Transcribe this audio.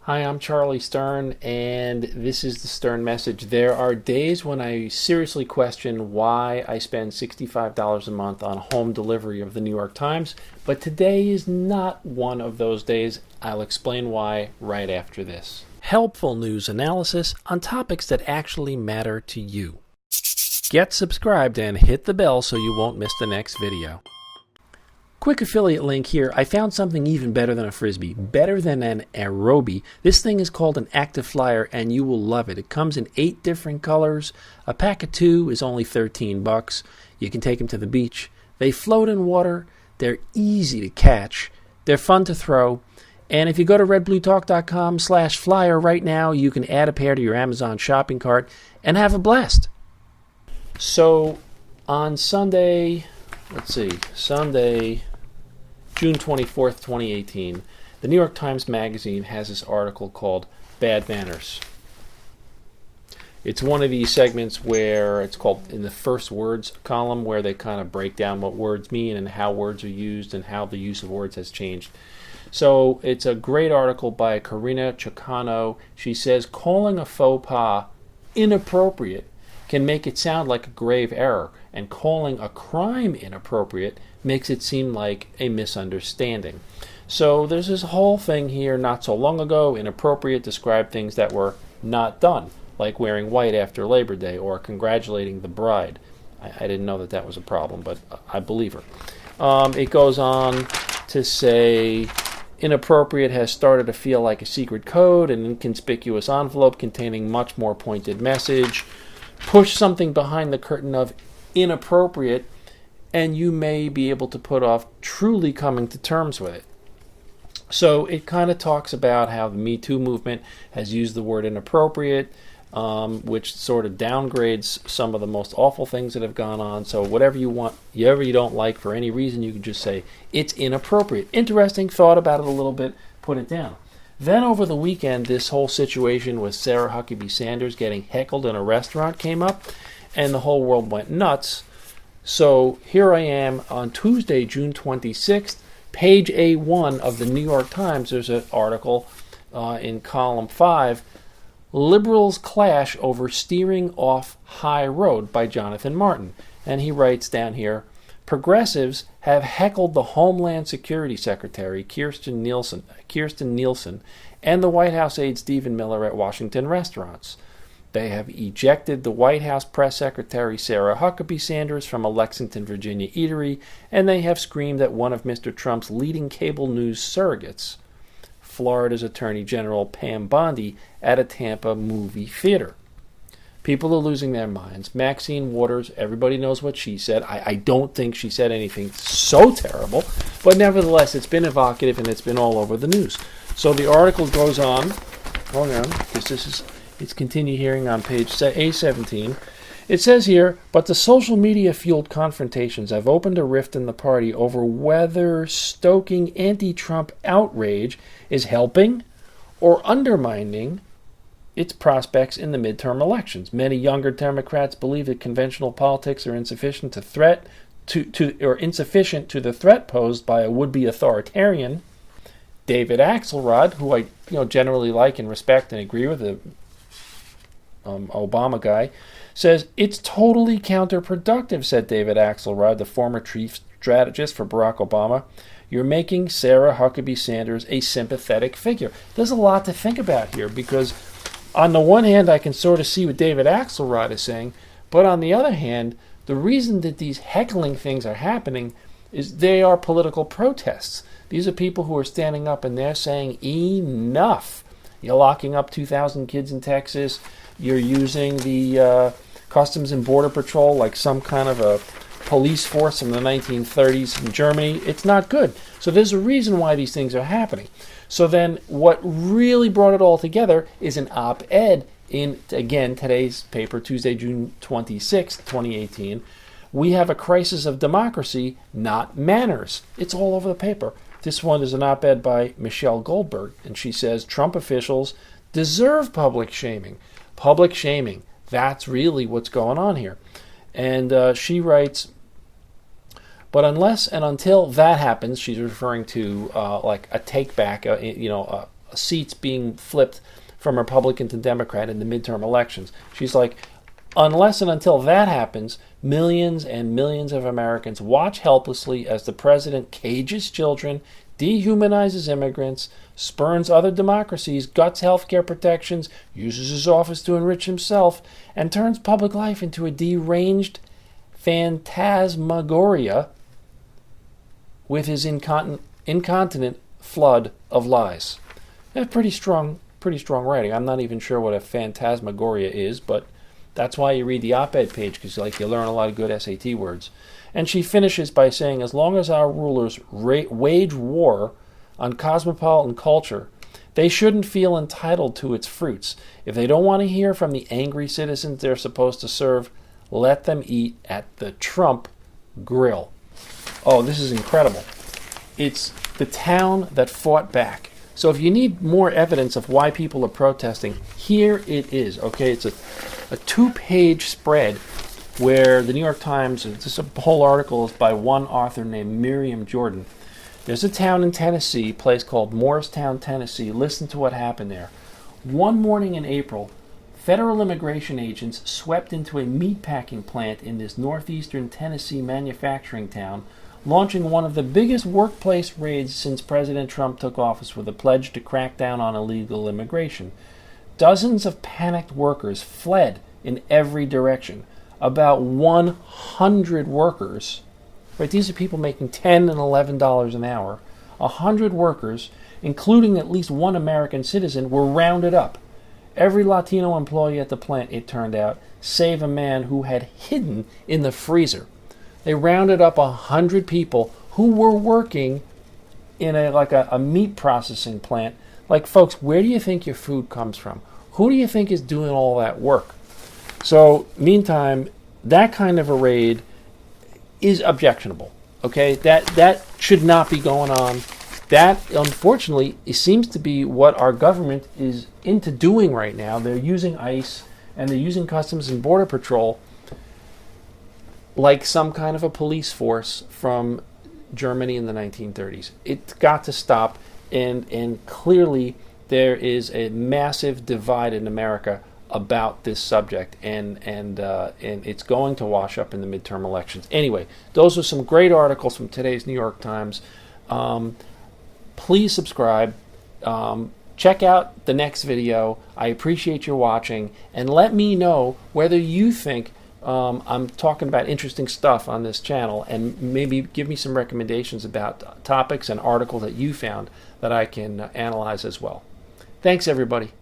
Hi, I'm Charlie Stern, and this is the Stern Message. There are days when I seriously question why I spend $65 a month on home delivery of the New York Times, but today is not one of those days. I'll explain why right after this. Helpful news analysis on topics that actually matter to you. Get subscribed and hit the bell so you won't miss the next video. Quick affiliate link here. I found something even better than a Frisbee, better than an Aerobie. This thing is called an Activ Flyer, and you will love it. It comes in 8 different colors. A pack of 2 is only $13. You can take them to the beach. They float in water. They're easy to catch. They're fun to throw. And if you go to redbluetalk.com/flyer right now, you can add a pair to your Amazon shopping cart and have a blast. So on Sunday, June 24th, 2018, the New York Times Magazine has this article called Bad Manners. It's one of these segments where it's called in the first words column, where they kind of break down what words mean and how words are used and how the use of words has changed. So it's a great article by Carina Chocano. She says, calling a faux pas inappropriate can make it sound like a grave error, and calling a crime inappropriate makes it seem like a misunderstanding. So there's this whole thing here. Not so long ago, inappropriate described things that were not done, like wearing white after Labor Day or congratulating the bride. I didn't know that was a problem, but I believe her. It goes on to say, inappropriate has started to feel like a secret code, an inconspicuous envelope containing much more pointed message. Push something behind the curtain of inappropriate, and you may be able to put off truly coming to terms with it. So it kind of talks about how the Me Too movement has used the word inappropriate, which sort of downgrades some of the most awful things that have gone on. So whatever you want, whatever you don't like for any reason, you can just say it's inappropriate. Interesting, thought about it a little bit, put it down. Then over the weekend, this whole situation with Sarah Huckabee Sanders getting heckled in a restaurant came up, and the whole world went nuts. So here I am on Tuesday, June 26th, page A1 of the New York Times. There's an article in column 5, Liberals Clash Over Steering Off High Road by Jonathan Martin. And he writes down here, progressives have heckled the Homeland Security Secretary, Kirstjen Nielsen, and the White House aide Stephen Miller at Washington restaurants. They have ejected the White House Press Secretary, Sarah Huckabee Sanders, from a Lexington, Virginia eatery, and they have screamed at one of Mr. Trump's leading cable news surrogates, Florida's Attorney General Pam Bondi, at a Tampa movie theater. People are losing their minds. Maxine Waters, everybody knows what she said. I don't think she said anything so terrible, but nevertheless, it's been evocative and it's been all over the news. So the article goes on, because it's continued hearing on page A17. It says here, but the social media-fueled confrontations have opened a rift in the party over whether stoking anti-Trump outrage is helping or undermining its prospects in the midterm elections. Many younger Democrats believe that conventional politics are insufficient to the threat posed by a would-be authoritarian. David Axelrod, who I generally like and respect and agree with, the Obama guy, says it's totally counterproductive. Said David Axelrod, the former chief strategist for Barack Obama. You're making Sarah Huckabee Sanders a sympathetic figure. There's a lot to think about here, because on the one hand, I can sort of see what David Axelrod is saying, but on the other hand, the reason that these heckling things are happening is they are political protests. These are people who are standing up and they're saying, enough. You're locking up 2,000 kids in Texas. You're using the Customs and Border Patrol like some kind of a police force from the 1930s in Germany. It's not good. So there's a reason why these things are happening. So then what really brought it all together is an op-ed in, again, today's paper, Tuesday, June 26, 2018. We have a crisis of democracy, not manners. It's all over the paper. This one is an op-ed by Michelle Goldberg, and she says Trump officials deserve public shaming. Public shaming. That's really what's going on here. And she writes, but unless and until that happens, she's referring to like a take back, a seats being flipped from Republican to Democrat in the midterm elections. She's like, unless and until that happens, millions and millions of Americans watch helplessly as the president cages children, dehumanizes immigrants, spurns other democracies, guts healthcare protections, uses his office to enrich himself, and turns public life into a deranged phantasmagoria with his incontinent flood of lies. That's pretty strong writing. I'm not even sure what a phantasmagoria is, but that's why you read the op-ed page, because you learn a lot of good SAT words. And she finishes by saying, as long as our rulers wage war on cosmopolitan culture, they shouldn't feel entitled to its fruits. If they don't want to hear from the angry citizens they're supposed to serve, let them eat at the Trump grill. Oh, this is incredible. It's the town that fought back. So if you need more evidence of why people are protesting, here it is. Okay, it's a 2-page spread where the New York Times, this whole article is by one author named MIRIAM JORDAN. There's a town in Tennessee, a place called Morristown, Tennessee. Listen to what happened there. One morning in April, federal immigration agents swept into a meatpacking plant in this northeastern Tennessee manufacturing town, launching one of the biggest workplace raids since President Trump took office with a pledge to crack down on illegal immigration. Dozens of panicked workers fled in every direction. About 100 workers, right? These are people making $10 and $11 an hour. 100 workers, including at least one American citizen, were rounded up. Every Latino employee at the plant, it turned out, save a man who had hidden in the freezer. They rounded up 100 people who were working in a meat processing plant. Like, folks, where do you think your food comes from? Who do you think is doing all that work? So, meantime, that kind of a raid is objectionable. Okay, that should not be going on. That, unfortunately, it seems to be what our government is into doing right now. They're using ICE and they're using Customs and Border Patrol like some kind of a police force from Germany in the 1930s. It's got to stop, and clearly there is a massive divide in America about this subject, and it's going to wash up in the midterm elections. Anyway, those are some great articles from today's New York Times. Please subscribe. Check out the next video. I appreciate your watching, and let me know whether you think I'm talking about interesting stuff on this channel, and maybe give me some recommendations about topics and articles that you found that I can analyze as well. Thanks, everybody.